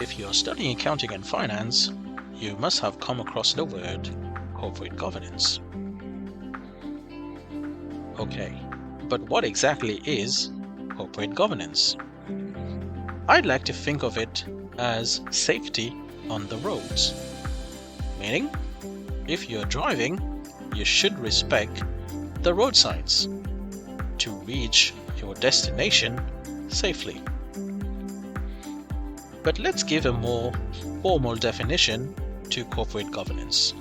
If you're studying accounting and finance, you must have come across the word corporate governance. Okay, but what exactly is corporate governance? I'd like to think of it as safety on the roads. Meaning, if you're driving, you should respect the road signs to reach your destination safely. But let's give a more formal definition to corporate governance.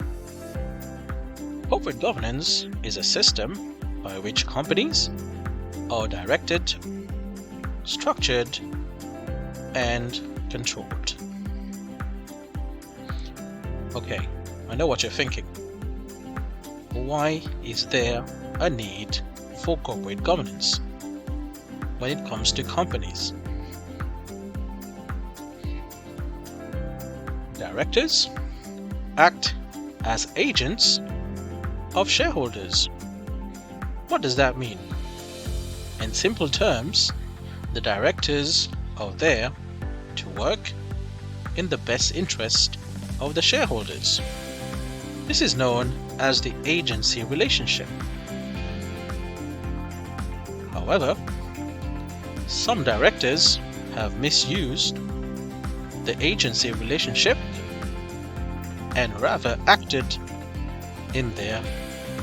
Corporate governance is a system by which companies are directed, structured, and controlled. Okay, I know what you're thinking. Why is there a need for corporate governance when it comes to companies? Directors act as agents of shareholders. What does that mean? In simple terms, the directors are there to work in the best interest of the shareholders. This is known as the agency relationship. However, some directors have misused the agency relationship and rather acted in their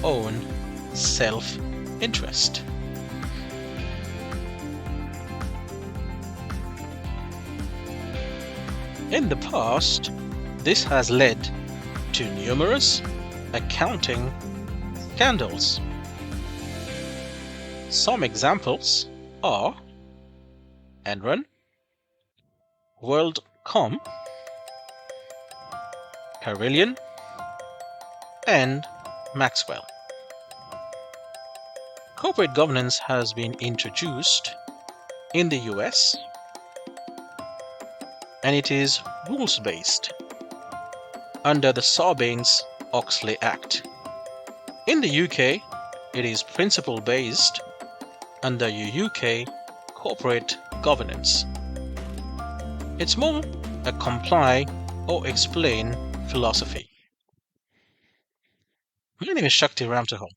own self-interest. In the past, this has led to numerous accounting scandals. Some examples are Enron, WorldCom, Carillion, and Maxwell. Corporate governance has been introduced in the US, and it is rules-based under the Sarbanes-Oxley Act. In the UK, it is principle-based under UK corporate governance. It's more a comply or explain philosophy. My name is Shaktee Ramtohul.